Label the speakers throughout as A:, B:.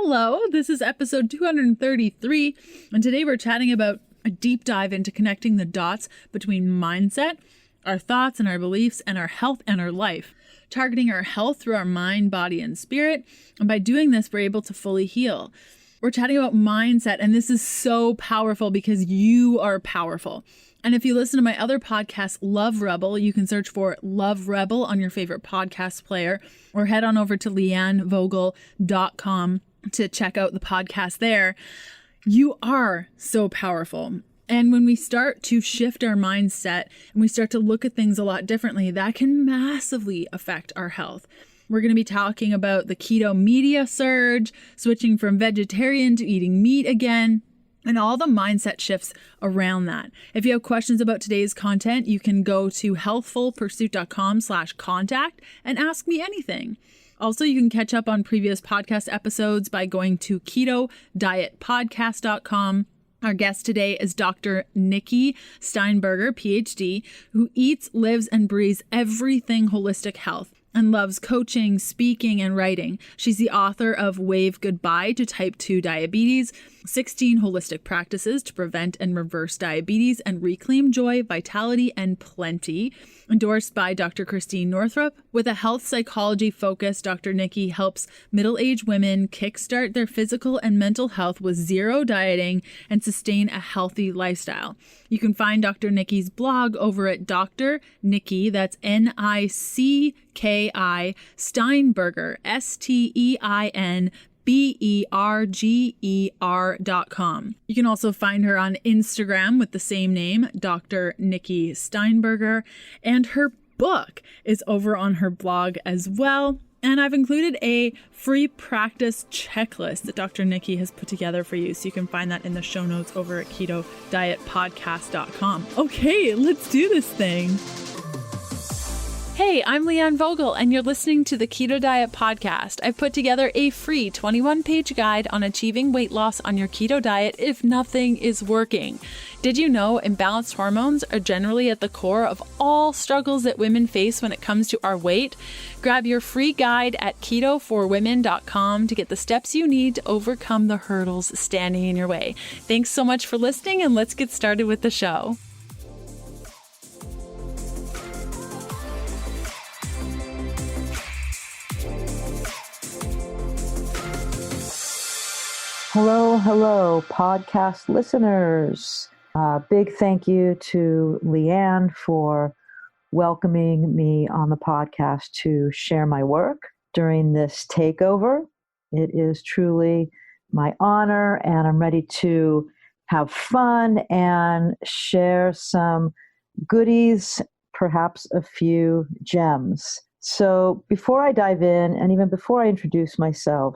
A: Hello, this is episode 233, and today we're chatting about a deep dive into connecting the dots between mindset, our thoughts and our beliefs, and our health and our life, targeting our health through our mind, body, and spirit. And by doing this, we're able to fully heal. We're chatting about mindset, and this is so powerful because you are powerful. And if you listen to my other podcast, Love Rebel, you can search for Love Rebel on your favorite podcast player, or head on over to leannevogel.com to check out the podcast there. You are so powerful. And when we start to shift our mindset and we start to look at things a lot differently, that can massively affect our health. We're going to be talking about the keto media surge, switching from vegetarian to eating meat again, and all the mindset shifts around that. If you have questions about today's content, you can go to healthfulpursuit.com/contact and ask me anything. Also, you can catch up on previous podcast episodes by going to ketodietpodcast.com. Our guest today is Dr. Nikki Steinberger, PhD, who eats, lives, and breathes everything holistic health and loves coaching, speaking, and writing. She's the author of Wave Goodbye to Type 2 Diabetes, 16 Holistic Practices to Prevent and Reverse Diabetes and Reclaim Joy, Vitality, and Plenty, endorsed by Dr. Christine Northrup. With a health psychology focus, Dr. Nikki helps middle-aged women kickstart their physical and mental health with zero dieting and sustain a healthy lifestyle. You can find Dr. Nikki's blog over at Dr. Nicki, that's Nicki, Steinberger, STEINBERGER.com. You can also find her on Instagram with the same name, Dr. Nikki Steinberger, and her book is over on her blog as well. And I've included a free practice checklist that Dr. Nikki has put together for you, so you can find that in the show notes over at ketodietpodcast.com. Okay, let's do this thing. Hey, I'm Leanne Vogel, and you're listening to the Keto Diet Podcast. I've put together a free 21-page guide on achieving weight loss on your keto diet if nothing is working. Did you know imbalanced hormones are generally at the core of all struggles that women face when it comes to our weight? Grab your free guide at ketoforwomen.com to get the steps you need to overcome the hurdles standing in your way. Thanks so much for listening, and let's get started with the show.
B: Hello, podcast listeners. Big thank you to Leanne for welcoming me on the podcast to share my work during this takeover. It is truly my honor, and I'm ready to have fun and share some goodies, perhaps a few gems. So before I dive in, and even before I introduce myself,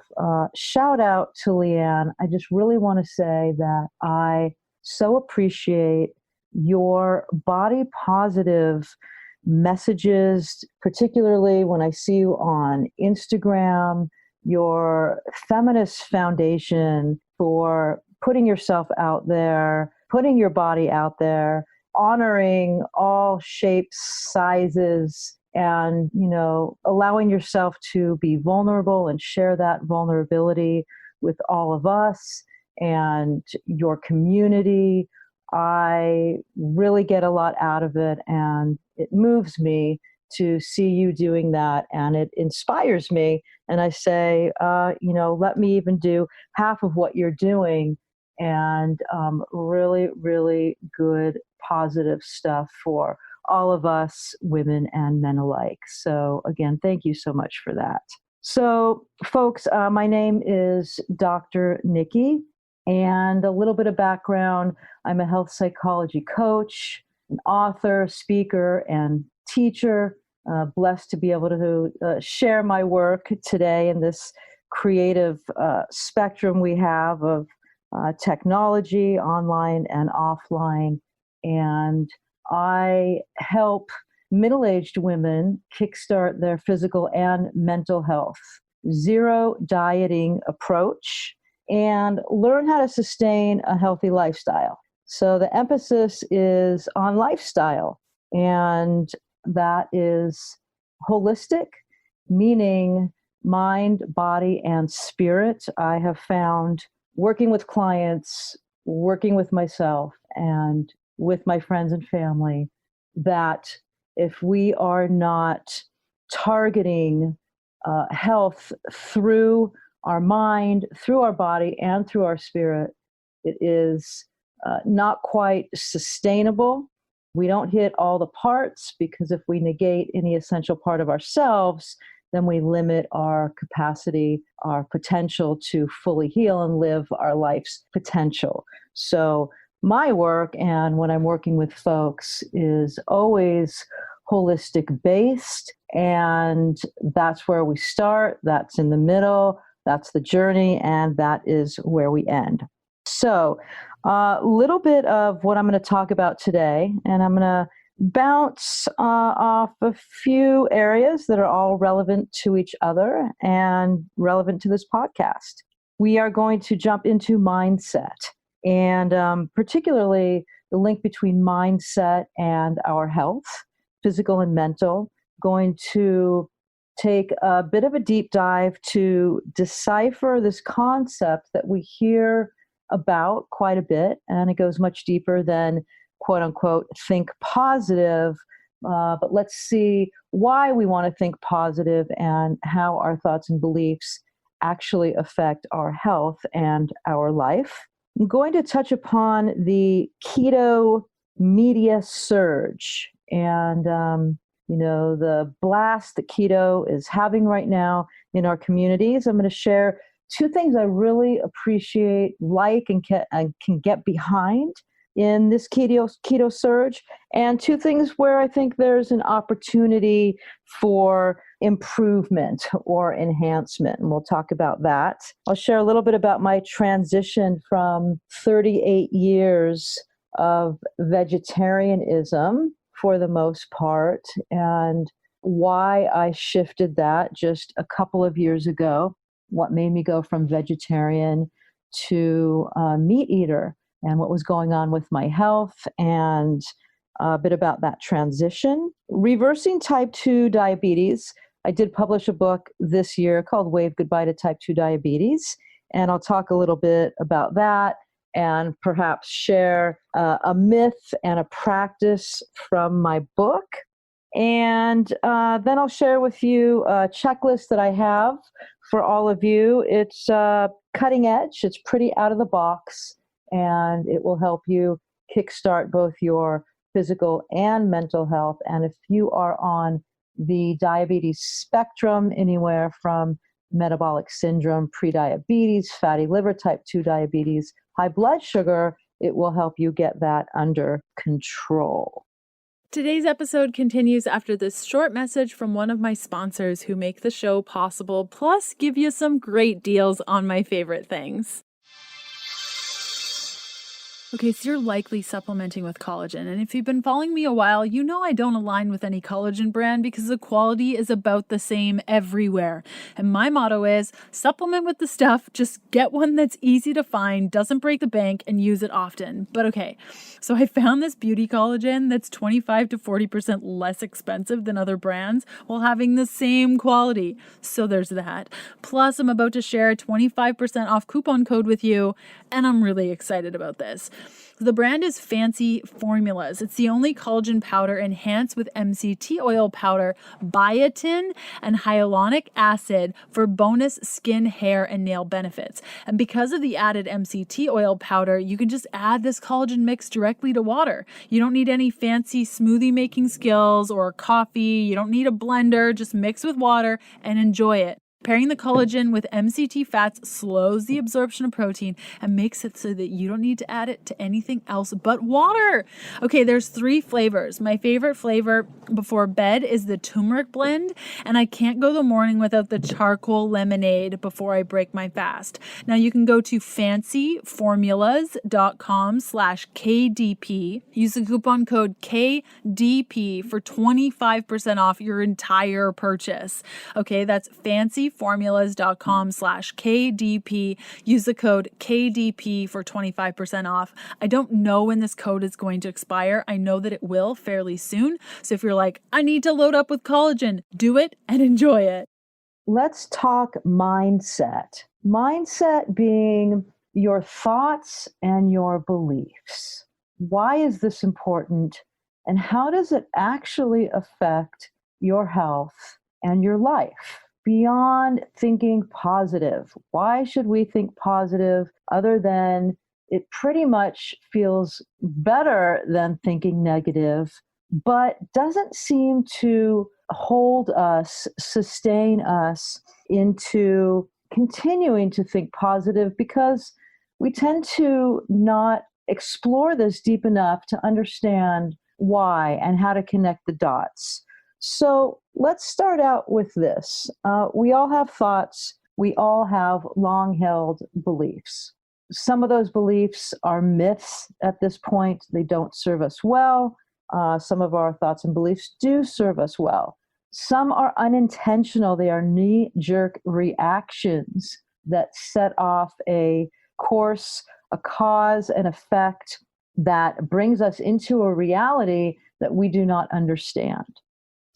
B: shout out to Leanne. I just really want to say that I so appreciate your body positive messages, particularly when I see you on Instagram, your feminist foundation for putting yourself out there, putting your body out there, honoring all shapes, sizes, and, allowing yourself to be vulnerable and share that vulnerability with all of us and your community. I really get a lot out of it, and it moves me to see you doing that, and it inspires me. And I say, let me even do half of what you're doing, and really, really good, positive stuff for all of us, women and men alike. So again, thank you so much for that. So folks, my name is Dr. Nikki, and a little bit of background. I'm a health psychology coach, an author, speaker, and teacher. Blessed to be able to share my work today in this creative spectrum we have of technology, online and offline. And I help middle-aged women kickstart their physical and mental health, zero dieting approach, and learn how to sustain a healthy lifestyle. So the emphasis is on lifestyle, and that is holistic, meaning mind, body, and spirit. I have found working with clients, working with myself, and with my friends and family that if we are not targeting health through our mind, through our body, and through our spirit, it is not quite sustainable. We don't hit all the parts because if we negate any essential part of ourselves, then we limit our capacity, our potential to fully heal and live our life's potential. So my work, and when I'm working with folks, is always holistic based, and that's where we start, that's in the middle, that's the journey, and that is where we end. So a little bit of what I'm going to talk about today, and I'm going to bounce off a few areas that are all relevant to each other and relevant to this podcast. We are going to jump into mindset, and particularly the link between mindset and our health, physical and mental. Going to take a bit of a deep dive to decipher this concept that we hear about quite a bit, and it goes much deeper than quote unquote think positive, but let's see why we want to think positive and how our thoughts and beliefs actually affect our health and our life. I'm going to touch upon the keto media surge and the blast that keto is having right now in our communities. I'm going to share two things I really appreciate, and can get behind in this keto surge, and two things where I think there's an opportunity for improvement or enhancement, and we'll talk about that. I'll share a little bit about my transition from 38 years of vegetarianism for the most part, and why I shifted that just a couple of years ago, what made me go from vegetarian to meat eater, and what was going on with my health, and a bit about that transition. Reversing type 2 diabetes. I did publish a book this year called Wave Goodbye to Type 2 Diabetes, and I'll talk a little bit about that and perhaps share a myth and a practice from my book. And then I'll share with you a checklist that I have for all of you. It's cutting edge, it's pretty out of the box, and it will help you kickstart both your physical and mental health. And if you are on the diabetes spectrum, anywhere from metabolic syndrome, prediabetes, fatty liver, type 2 diabetes, high blood sugar, it will help you get that under control.
A: Today's episode continues after this short message from one of my sponsors who make the show possible, plus give you some great deals on my favorite things. Okay, so you're likely supplementing with collagen, and if you've been following me a while, you know I don't align with any collagen brand because the quality is about the same everywhere. And my motto is supplement with the stuff, just get one that's easy to find, doesn't break the bank, and use it often. But okay, so I found this beauty collagen that's 25 to 40% less expensive than other brands while having the same quality. So there's that. Plus, I'm about to share a 25% off coupon code with you, and I'm really excited about this. The brand is Fancy Formulas. It's the only collagen powder enhanced with MCT oil powder, biotin, and hyaluronic acid for bonus skin, hair, and nail benefits. And because of the added MCT oil powder, you can just add this collagen mix directly to water. You don't need any fancy smoothie making skills or coffee. You don't need a blender. Just mix with water and enjoy it. Pairing the collagen with MCT fats slows the absorption of protein and makes it so that you don't need to add it to anything else but water. Okay, there's 3 flavors. My favorite flavor before bed is the turmeric blend, and I can't go the morning without the charcoal lemonade before I break my fast. Now you can go to fancyformulas.com/KDP. Use the coupon code KDP for 25% off your entire purchase. Okay, that's fancyformulas.com/KDP. Use the code KDP for 25% off. I don't know when this code is going to expire. I know that it will fairly soon. So if you're like, I need to load up with collagen, do it and enjoy it.
B: let's talk mindset. Mindset being your thoughts and your beliefs. Why is this important? And how does it actually affect your health and your life? Beyond thinking positive, why should we think positive other than it pretty much feels better than thinking negative, but doesn't seem to hold us, sustain us into continuing to think positive because we tend to not explore this deep enough to understand why and how to connect the dots. So let's start out with this. We all have thoughts. We all have long-held beliefs. Some of those beliefs are myths at this point. They don't serve us well. Some of our thoughts and beliefs do serve us well. Some are unintentional. They are knee-jerk reactions that set off a course, a cause and effect that brings us into a reality that we do not understand.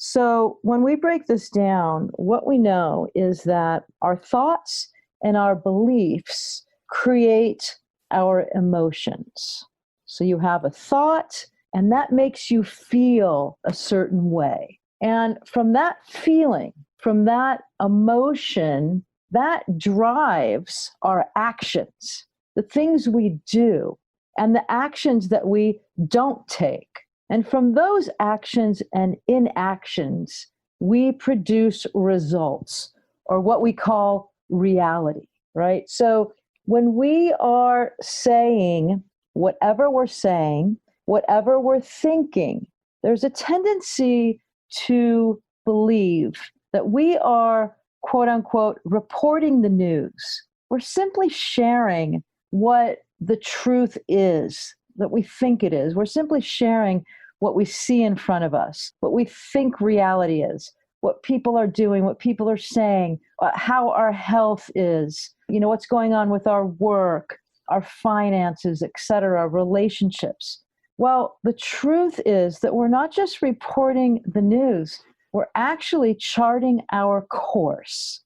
B: So when we break this down, what we know is that our thoughts and our beliefs create our emotions. So you have a thought, and that makes you feel a certain way. And from that feeling, from that emotion, that drives our actions, the things we do, and the actions that we don't take. And from those actions and inactions, we produce results, or what we call reality, right? So when we are saying whatever we're saying, whatever we're thinking, there's a tendency to believe that we are, quote unquote, reporting the news. We're simply sharing what the truth is, that we think it is. We're simply sharing what we see in front of us, what we think reality is, what people are doing, what people are saying, how our health is, what's going on with our work, our finances, etc., relationships. Well, the truth is that we're not just reporting the news, we're actually charting our course.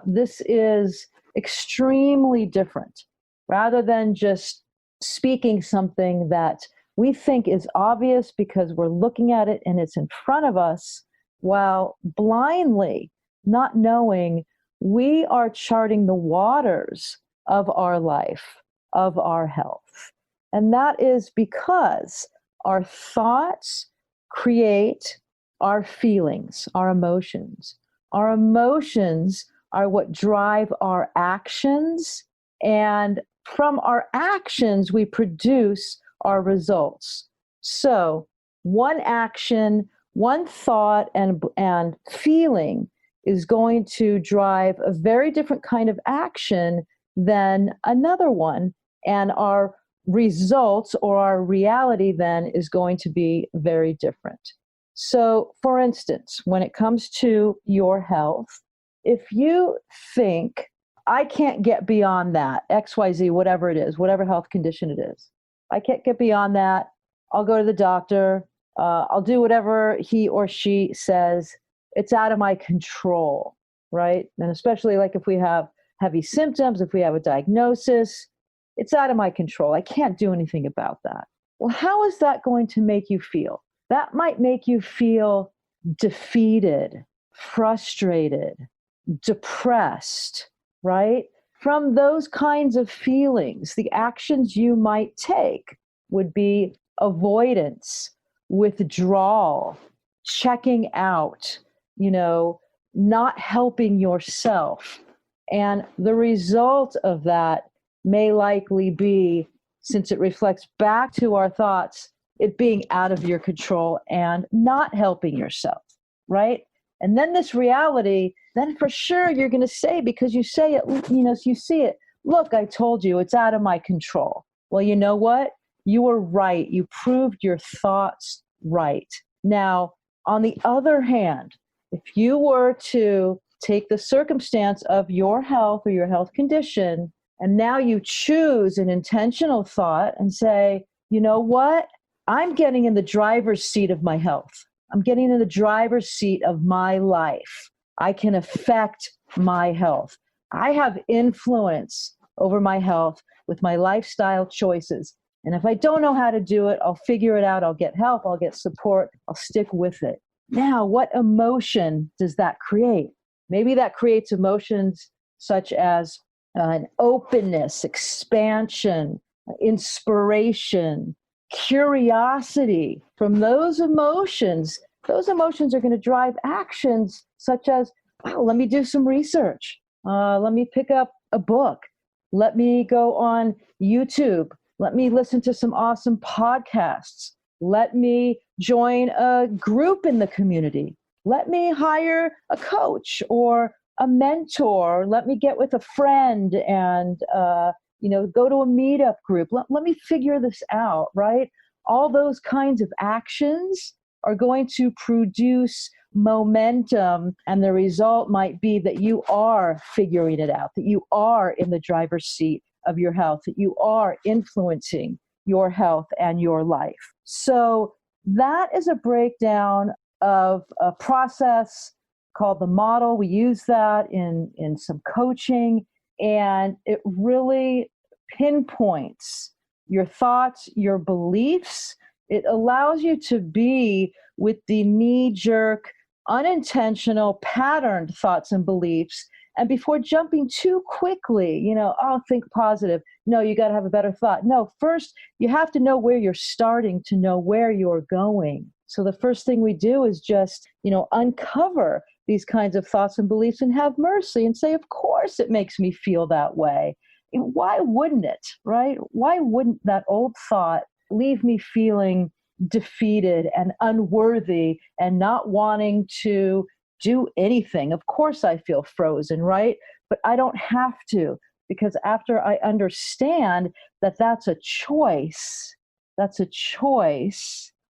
B: This is extremely different. Rather than just speaking something that we think is obvious because we're looking at it and it's in front of us, while blindly not knowing we are charting the waters of our life, of our health. And that is because our thoughts create our feelings, our emotions. Our emotions are what drive our actions, and from our actions, we produce our results. So one action, one thought and feeling is going to drive a very different kind of action than another one. And our results or our reality then is going to be very different. So for instance, when it comes to your health, if you think, I can't get beyond that, XYZ, whatever it is, whatever health condition it is, I can't get beyond that. I'll go to the doctor. I'll do whatever he or she says. It's out of my control, right? And especially like if we have heavy symptoms, if we have a diagnosis, it's out of my control. I can't do anything about that. Well, how is that going to make you feel? That might make you feel defeated, frustrated, depressed, right? From those kinds of feelings, the actions you might take would be avoidance, withdrawal, checking out, not helping yourself. And the result of that may likely be, since it reflects back to our thoughts, it being out of your control and not helping yourself, right? And then this reality, then for sure you're going to say, because you say it, you see it, look, I told you it's out of my control. Well, you know what? You were right. You proved your thoughts right. Now, on the other hand, if you were to take the circumstance of your health or your health condition, and now you choose an intentional thought and say, you know what? I'm getting in the driver's seat of my health. I'm getting in the driver's seat of my life. I can affect my health. I have influence over my health with my lifestyle choices. And if I don't know how to do it, I'll figure it out. I'll get help. I'll get support. I'll stick with it. Now, what emotion does that create? Maybe that creates emotions such as an openness, expansion, inspiration, curiosity. From those emotions are going to drive actions such as, oh, let me do some research. Let me pick up a book. Let me go on YouTube. Let me listen to some awesome podcasts. Let me join a group in the community. Let me hire a coach or a mentor. Let me get with a friend and go to a meetup group. Let me figure this out, right? All those kinds of actions are going to produce momentum, and the result might be that you are figuring it out, that you are in the driver's seat of your health, that you are influencing your health and your life. So that is a breakdown of a process called the model. We use that in some coaching, and it really pinpoints your thoughts, your beliefs. It allows you to be with the knee-jerk, unintentional, patterned thoughts and beliefs. And before jumping too quickly, think positive. No, you got to have a better thought. No, first, you have to know where you're starting to know where you're going. So the first thing we do is just, uncover these kinds of thoughts and beliefs and have mercy and say, of course it makes me feel that way. Why wouldn't it, right? Why wouldn't that old thought leave me feeling defeated and unworthy and not wanting to do anything? Of course I feel frozen, right? But I don't have to, because after I understand that that's a choice,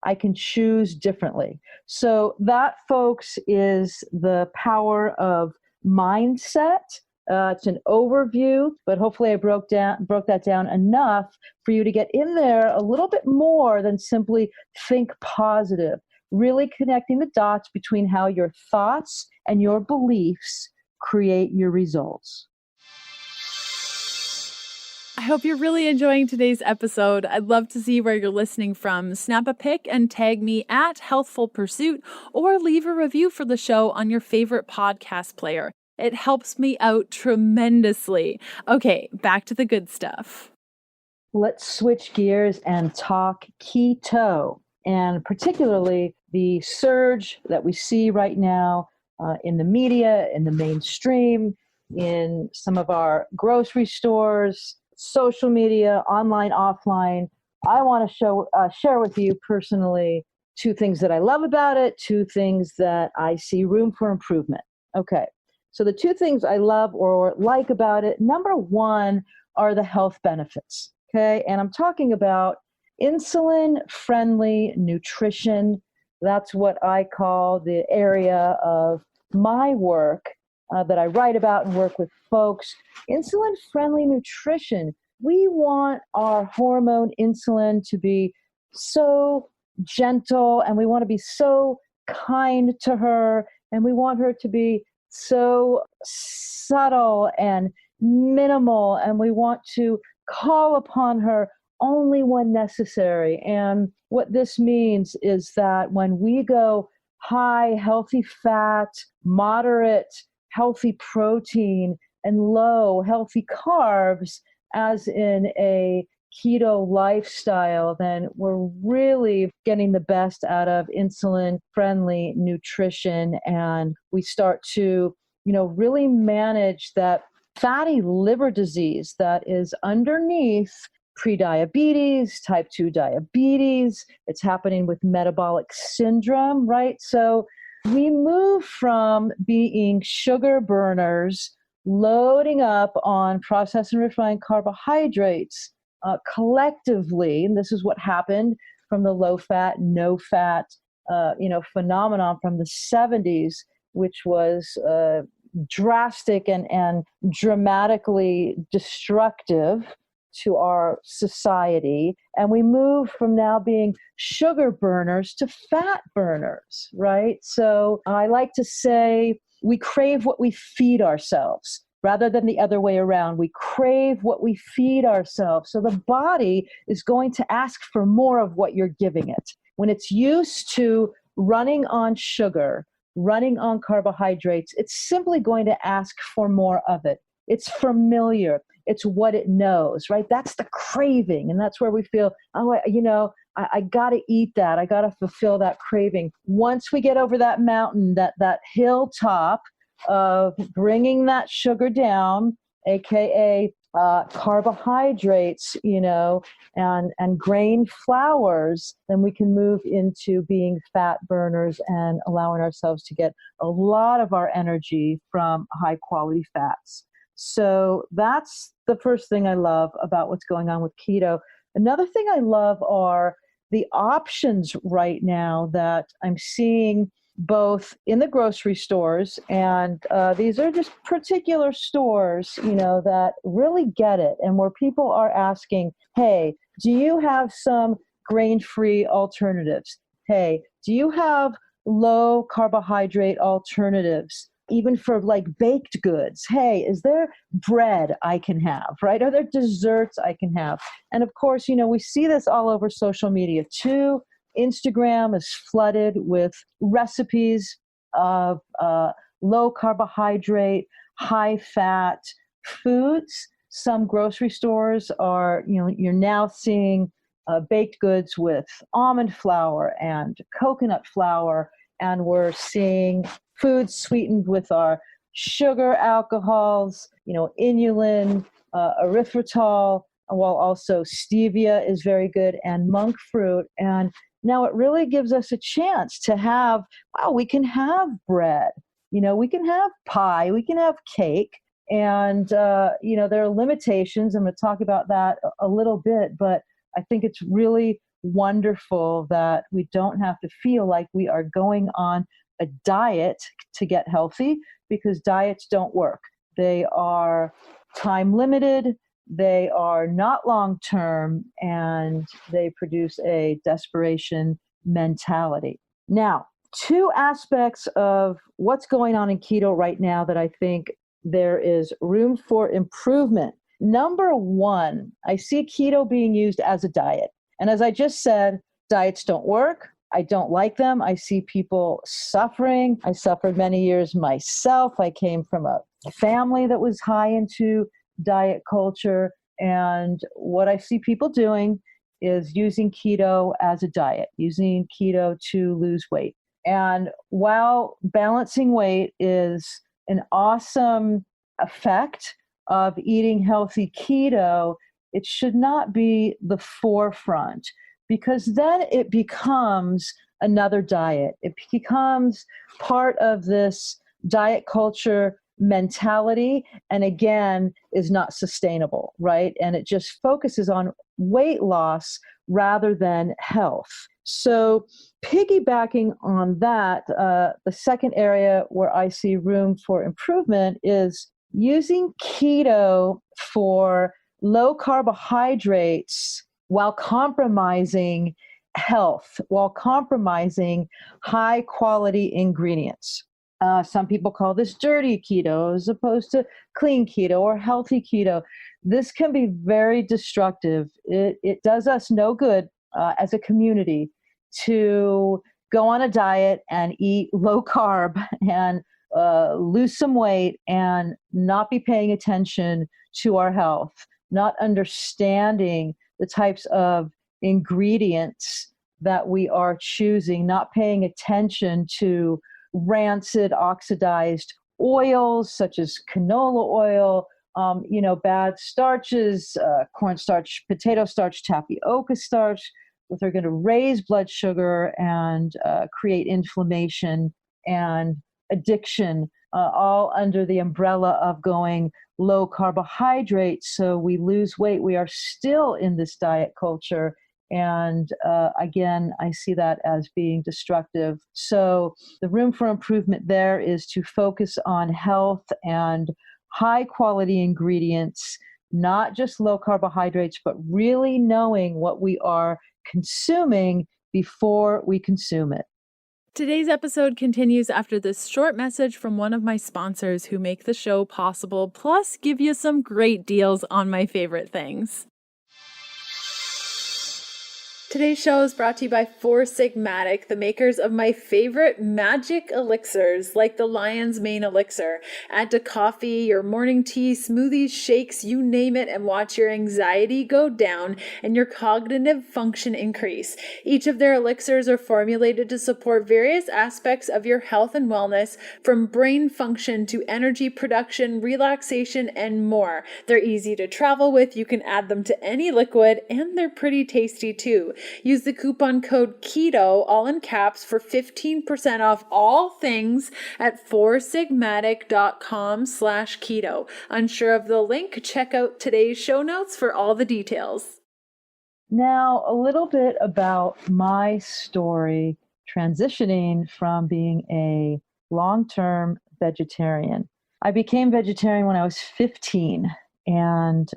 B: I can choose differently. So that, folks, is the power of mindset. It's an overview, but hopefully I broke that down enough for you to get in there a little bit more than simply think positive. Really connecting the dots between how your thoughts and your beliefs create your results.
A: I hope you're really enjoying today's episode. I'd love to see where you're listening from. Snap a pic and tag me at Healthful Pursuit, or leave a review for the show on your favorite podcast player. It helps me out tremendously. Okay, back to the good stuff.
B: Let's switch gears and talk keto, and particularly the surge that we see right now in the media, in the mainstream, in some of our grocery stores, social media, online, offline. I want to share with you personally 2 things that I love about it, 2 things that I see room for improvement. Okay, so the 2 things I love or like about it, number 1 are the health benefits. Okay, and I'm talking about insulin-friendly nutrition. That's what I call the area of my work that I write about and work with folks. Insulin-friendly nutrition. We want our hormone insulin to be so gentle, and we want to be so kind to her, and we want her to be so subtle and minimal, and we want to call upon her only when necessary. And what this means is that when we go high healthy fat, moderate healthy protein, and low healthy carbs, as in a keto lifestyle, then we're really getting the best out of insulin-friendly nutrition. And we start to, really manage that fatty liver disease that is underneath prediabetes, type 2 diabetes. It's happening with metabolic syndrome, right? So we move from being sugar burners, loading up on processed and refined carbohydrates collectively, and this is what happened from the low-fat, no-fat, phenomenon from the 70s, which was drastic and dramatically destructive to our society. And we move from now being sugar burners to fat burners, right? So I like to say we crave what we feed ourselves rather than the other way around. We crave what we feed ourselves. So the body is going to ask for more of what you're giving it. When it's used to running on sugar, running on carbohydrates, it's simply going to ask for more of it. It's familiar. It's what it knows, right? That's the craving. And that's where we feel, I got to eat that. I got to fulfill that craving. Once we get over that mountain, that hilltop of bringing that sugar down, AKA carbohydrates, and grain flours, then we can move into being fat burners and allowing ourselves to get a lot of our energy from high quality fats. So that's the first thing I love about what's going on with keto. Another thing I love are the options right now that I'm seeing both in the grocery stores, and these are just particular stores, that really get it, and where people are asking, hey, do you have some grain-free alternatives? Hey, do you have low carbohydrate alternatives? Even for like baked goods, hey, is there bread I can have, right? Are there desserts I can have? And of course, we see this all over social media too. Instagram is flooded with recipes of low carbohydrate, high fat foods. Some grocery stores are, you're now seeing baked goods with almond flour and coconut flour, and we're seeing foods sweetened with our sugar alcohols, inulin, erythritol, while also stevia is very good, and monk fruit. And now it really gives us a chance to have, we can have bread, we can have pie, we can have cake. And, there are limitations. I'm going to talk about that a little bit, but I think it's really wonderful that we don't have to feel like we are going on a diet to get healthy, because diets don't work. They are time limited, they are not long term, and they produce a desperation mentality. Now, two aspects of what's going on in keto right now that I think there is room for improvement. Number one, I see keto being used as a diet. And as I just said, diets don't work. I don't like them. I see people suffering. I suffered many years myself. I came from a family that was high into diet culture. And what I see people doing is using keto as a diet, using keto to lose weight. And while balancing weight is an awesome effect of eating healthy keto, it should not be the forefront, because then it becomes another diet. It becomes part of this diet culture mentality, and again, is not sustainable, right? And it just focuses on weight loss rather than health. So piggybacking on that, the second area where I see room for improvement is using keto for low carbohydrates while compromising health, while compromising high quality ingredients. Some people call this dirty keto as opposed to clean keto or healthy keto. This can be very destructive. It does us no good as a community to go on a diet and eat low carb and lose some weight and not be paying attention to our health, not understanding the types of ingredients that we are choosing, not paying attention to rancid, oxidized oils such as canola oil, bad starches, cornstarch, potato starch, tapioca starch, that are going to raise blood sugar and create inflammation and addiction, all under the umbrella of going low carbohydrate. So we lose weight. We are still in this diet culture. And again, I see that as being destructive. So the room for improvement there is to focus on health and high quality ingredients, not just low carbohydrates, but really knowing what we are consuming before we consume it.
A: Today's episode continues after this short message from one of my sponsors who make the show possible, plus give you some great deals on my favorite things. Today's show is brought to you by Four Sigmatic, the makers of my favorite magic elixirs, like the Lion's Mane elixir. Add to coffee, your morning tea, smoothies, shakes, you name it, and watch your anxiety go down and your cognitive function increase. Each of their elixirs are formulated to support various aspects of your health and wellness, from brain function to energy production, relaxation, and more. They're easy to travel with, you can add them to any liquid, and they're pretty tasty too. Use the coupon code KETO, all in caps, for 15% off all things at foursigmatic.com/keto. Unsure of the link? Check out today's show notes for all the details.
B: Now, a little bit about my story transitioning from being a long-term vegetarian. I became vegetarian when I was 15. And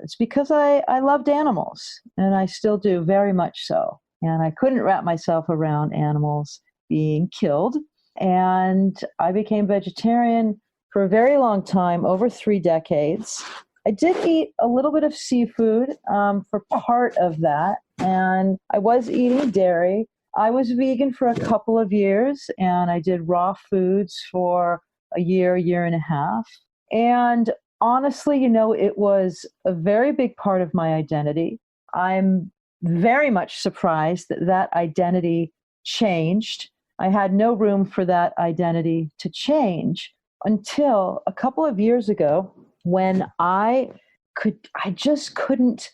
B: it's because I loved animals, and I still do, very much so. And I couldn't wrap myself around animals being killed. And I became vegetarian for a very long time, over 3 decades. I did eat a little bit of seafood for part of that, and I was eating dairy. I was vegan for a couple of years, and I did raw foods for a year and a half. And honestly, it was a very big part of my identity. I'm very much surprised that that identity changed. I had no room for that identity to change until a couple of years ago, when I just couldn't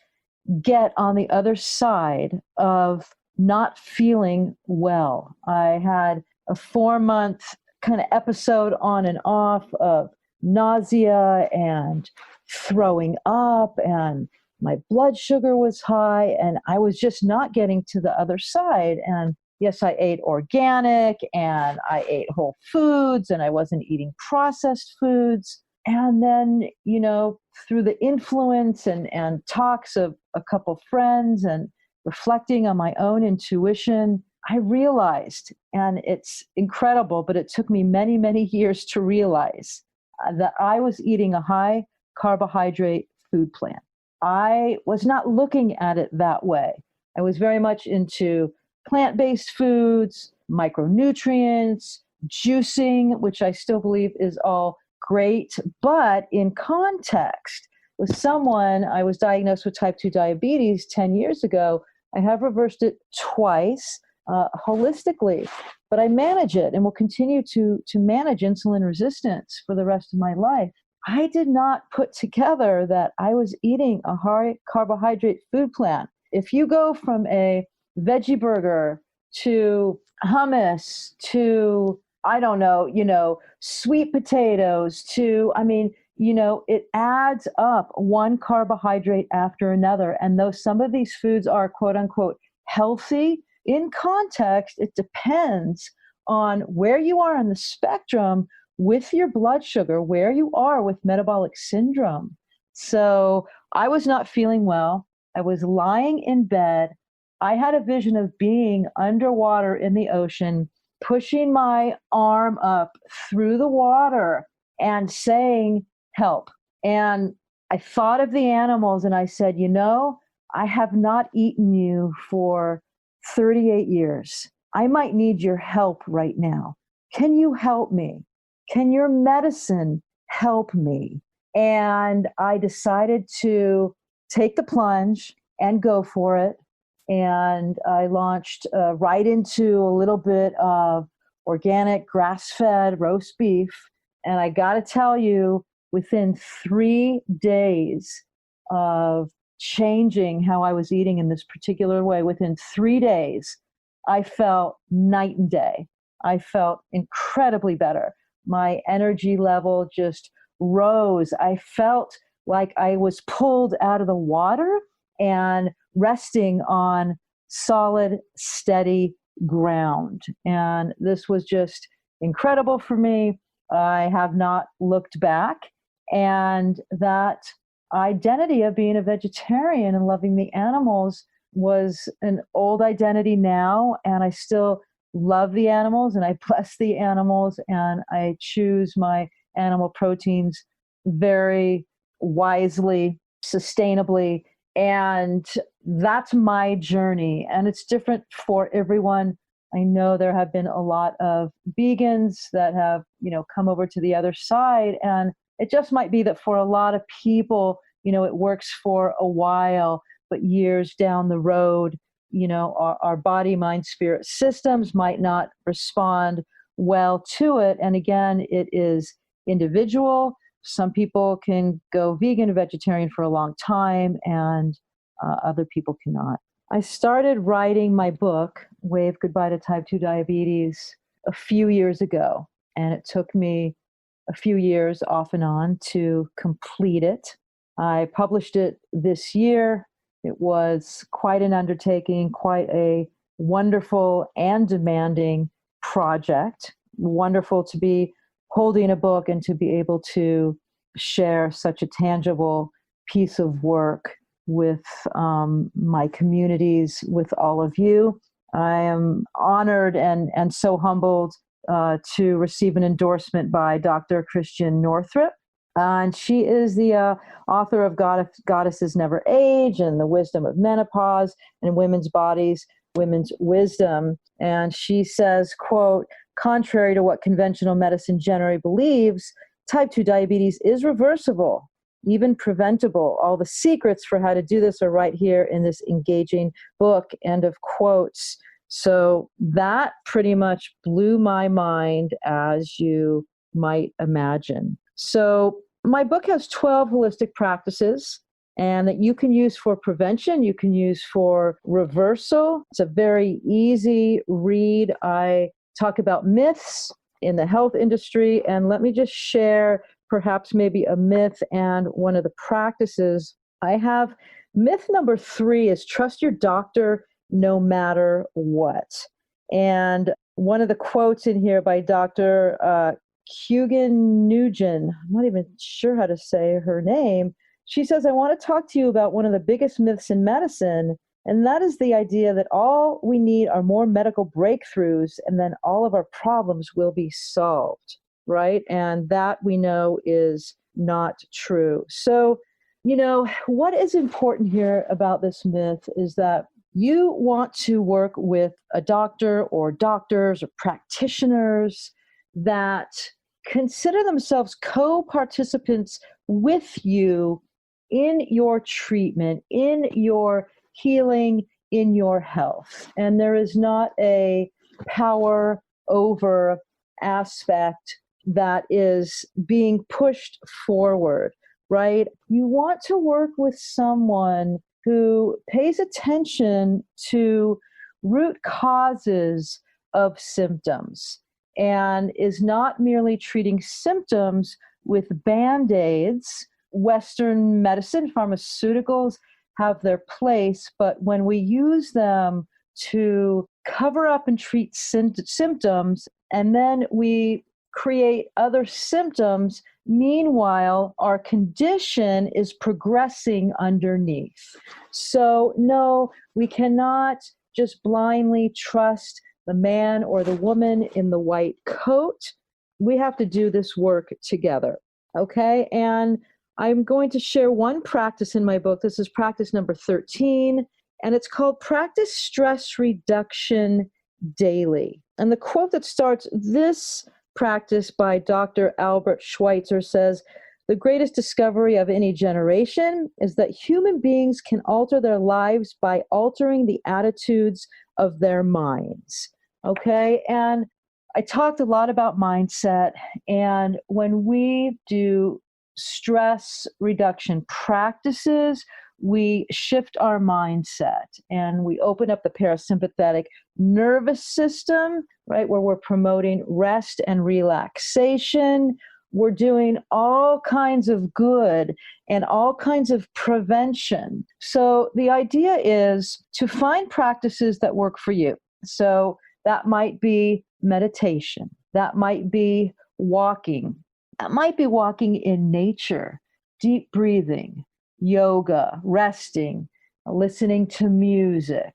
B: get on the other side of not feeling well. I had a 4-month kind of episode on and off of nausea and throwing up, and my blood sugar was high, and I was just not getting to the other side. And yes, I ate organic and I ate whole foods, and I wasn't eating processed foods. And then, through the influence and talks of a couple friends and reflecting on my own intuition, I realized, and it's incredible, but it took me many, many years to realize that I was eating a high carbohydrate food plan. I was not looking at it that way. I was very much into plant-based foods, micronutrients, juicing, which I still believe is all great, but in context with someone, I was diagnosed with type 2 diabetes 10 years ago. I have reversed it twice holistically, but I manage it and will continue to manage insulin resistance for the rest of my life. I did not put together that I was eating a high carbohydrate food plan. If you go from a veggie burger to hummus to, I don't know, sweet potatoes to, it adds up one carbohydrate after another. And though some of these foods are quote unquote healthy, in context, it depends on where you are on the spectrum with your blood sugar, where you are with metabolic syndrome. So I was not feeling well. I was lying in bed. I had a vision of being underwater in the ocean, pushing my arm up through the water and saying, help. And I thought of the animals and I said, I have not eaten you for 38 years. I might need your help right now. Can you help me? Can your medicine help me? And I decided to take the plunge and go for it. And I launched right into a little bit of organic grass-fed roast beef. And I got to tell you, within 3 days of changing how I was eating in this particular way, within 3 days, I felt night and day. I felt incredibly better. My energy level just rose. I felt like I was pulled out of the water and resting on solid, steady ground. And this was just incredible for me. I have not looked back. And that identity of being a vegetarian and loving the animals was an old identity now, and I still love the animals and I bless the animals and I choose my animal proteins very wisely, sustainably. And that's my journey. And it's different for everyone. I know there have been a lot of vegans that have, come over to the other side. And it just might be that for a lot of people, it works for a while, but years down the road, our body, mind, spirit systems might not respond well to it. And again, it is individual. Some people can go vegan or vegetarian for a long time, and other people cannot. I started writing my book, Wave Goodbye to Type 2 Diabetes, a few years ago. And it took me a few years off and on to complete it. I published it this year. It was quite an undertaking, quite a wonderful and demanding project. Wonderful to be holding a book and to be able to share such a tangible piece of work with my communities, with all of you. I am honored and so humbled to receive an endorsement by Dr. Christian Northrup. And she is the author of Goddesses Never Age and The Wisdom of Menopause and Women's Bodies, Women's Wisdom. And she says, quote, contrary to what conventional medicine generally believes, type 2 diabetes is reversible, even preventable. All the secrets for how to do this are right here in this engaging book, end of quotes. So that pretty much blew my mind, as you might imagine. So my book has 12 holistic practices and that you can use for prevention, you can use for reversal. It's a very easy read. I talk about myths in the health industry, and let me just share perhaps maybe a myth and one of the practices. I have myth number 3 is trust your doctor no matter what. And one of the quotes in here by Dr. Hugan Nugent, I'm not even sure how to say her name. She says, I want to talk to you about one of the biggest myths in medicine, and that is the idea that all we need are more medical breakthroughs and then all of our problems will be solved, right? And that we know is not true. So, what is important here about this myth is that you want to work with a doctor or doctors or practitioners that consider themselves co-participants with you in your treatment, in your healing, in your health. And there is not a power over aspect that is being pushed forward, right? You want to work with someone who pays attention to root causes of symptoms and is not merely treating symptoms with Band-Aids. Western medicine, pharmaceuticals have their place, but when we use them to cover up and treat symptoms, and then we create other symptoms, meanwhile, our condition is progressing underneath. So no, we cannot just blindly trust the man or the woman in the white coat. We have to do this work together, okay? And I'm going to share one practice in my book. This is practice number 13, and it's called Practice Stress Reduction Daily. And the quote that starts this practice by Dr. Albert Schweitzer says, the greatest discovery of any generation is that human beings can alter their lives by altering the attitudes of their minds. Okay? And I talked a lot about mindset, and when we do stress reduction practices, we shift our mindset and we open up the parasympathetic nervous system, right, where we're promoting rest and relaxation. We're doing all kinds of good and all kinds of prevention. So the idea is to find practices that work for you. So that might be meditation. That might be walking. That might be walking in nature, deep breathing, yoga, resting, listening to music,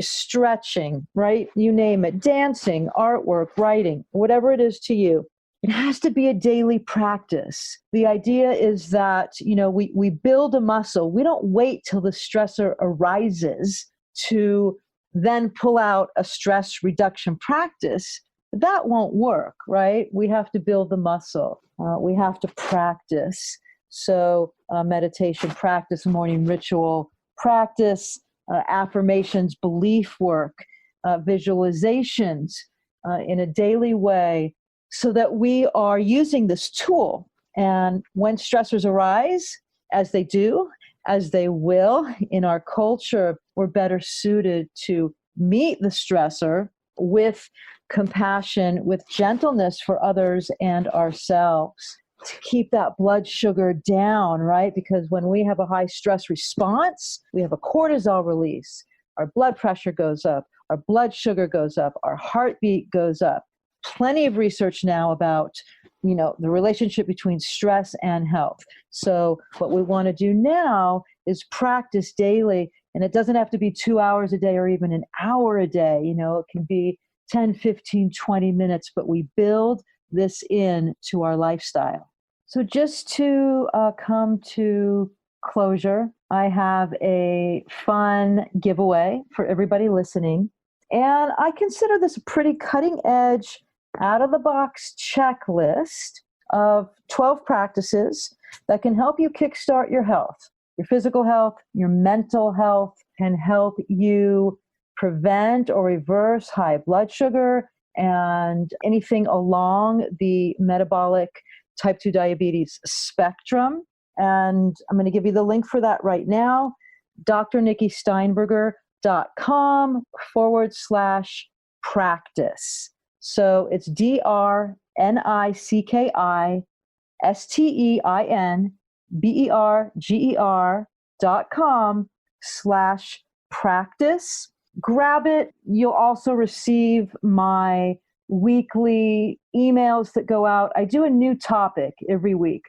B: stretching, right? You name it, dancing, artwork, writing, whatever it is to you. It has to be a daily practice. The idea is that, we build a muscle. We don't wait till the stressor arises to then pull out a stress reduction practice. That won't work, right? We have to build the muscle. We have to practice. So meditation practice, morning ritual practice, affirmations, belief work, visualizations in a daily way, so that we are using this tool. And when stressors arise, as they do, as they will in our culture, we're better suited to meet the stressor with compassion, with gentleness for others and ourselves, to keep that blood sugar down, right? Because when we have a high stress response, we have a cortisol release. Our blood pressure goes up, our blood sugar goes up, our heartbeat goes up. Plenty of research now about, the relationship between stress and health. So what we want to do now is practice daily. And it doesn't have to be 2 hours a day or even an hour a day. It can be 10, 15, 20 minutes, but we build this in to our lifestyle. So just to come to closure, I have a fun giveaway for everybody listening. And I consider this a pretty cutting edge, out-of-the-box checklist of 12 practices that can help you kickstart your health, your physical health, your mental health, can help you prevent or reverse high blood sugar and anything along the metabolic type 2 diabetes spectrum. And I'm going to give you the link for that right now, drnickisteinberger.com/practice. So it's DRNICKISTEINBERGER.com/practice. Grab it. You'll also receive my weekly emails that go out. I do a new topic every week.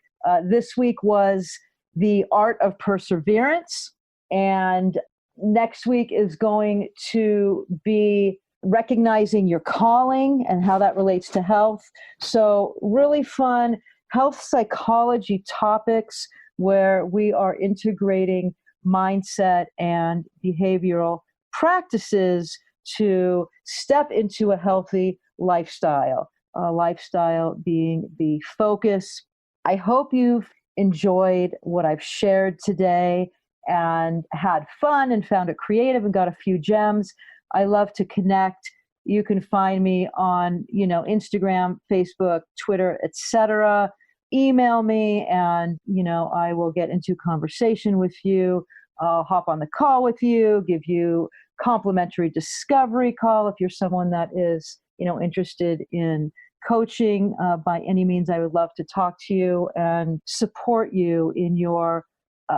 B: This week was the art of perseverance. And next week is going to be recognizing your calling and how that relates to health. So really fun health psychology topics where we are integrating mindset and behavioral practices to step into a healthy lifestyle, lifestyle being the focus. I hope you've enjoyed what I've shared today and had fun and found it creative and got a few gems. I love to connect. You can find me on, Instagram, Facebook, Twitter, etc. Email me and, I will get into conversation with you. I'll hop on the call with you, give you complimentary discovery call if you're someone that is, interested in coaching by any means. I would love to talk to you and support you in your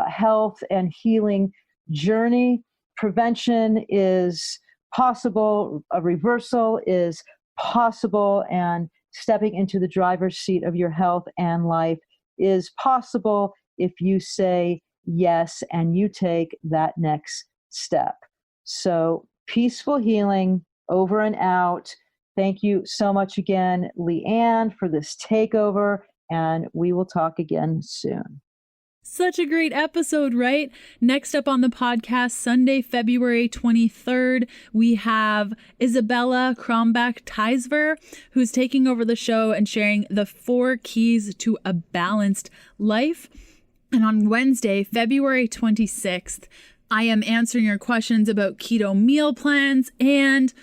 B: health and healing journey. Prevention is possible, a reversal is possible, and stepping into the driver's seat of your health and life is possible if you say yes and you take that next step. So peaceful healing, over and out. Thank you so much again, Leanne, for this takeover, and we will talk again soon.
A: Such a great episode, right? Next up on the podcast, Sunday, February 23rd, we have Isabella Krombach-Teisver, who's taking over the show and sharing the 4 keys to a balanced life. And on Wednesday, February 26th, I am answering your questions about keto meal plans and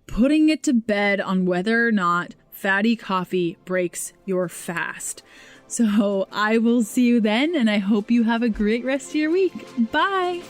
A: putting it to bed on whether or not fatty coffee breaks your fast. So I will see you then, and I hope you have a great rest of your week. Bye.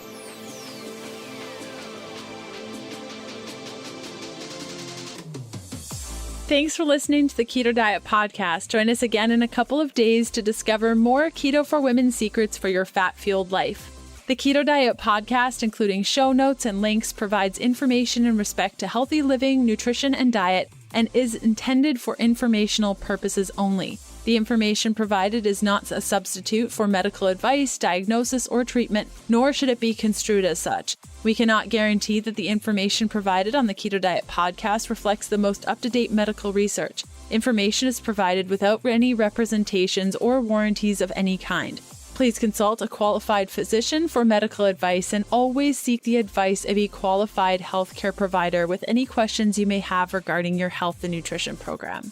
A: Thanks for listening to the Keto Diet Podcast. Join us again in a couple of days to discover more Keto for Women secrets for your fat-fueled life. The Keto Diet Podcast, including show notes and links, provides information in respect to healthy living, nutrition, and diet, and is intended for informational purposes only. The information provided is not a substitute for medical advice, diagnosis, or treatment, nor should it be construed as such. We cannot guarantee that the information provided on the Keto Diet Podcast reflects the most up-to-date medical research. Information is provided without any representations or warranties of any kind. Please consult a qualified physician for medical advice and always seek the advice of a qualified healthcare provider with any questions you may have regarding your health and nutrition program.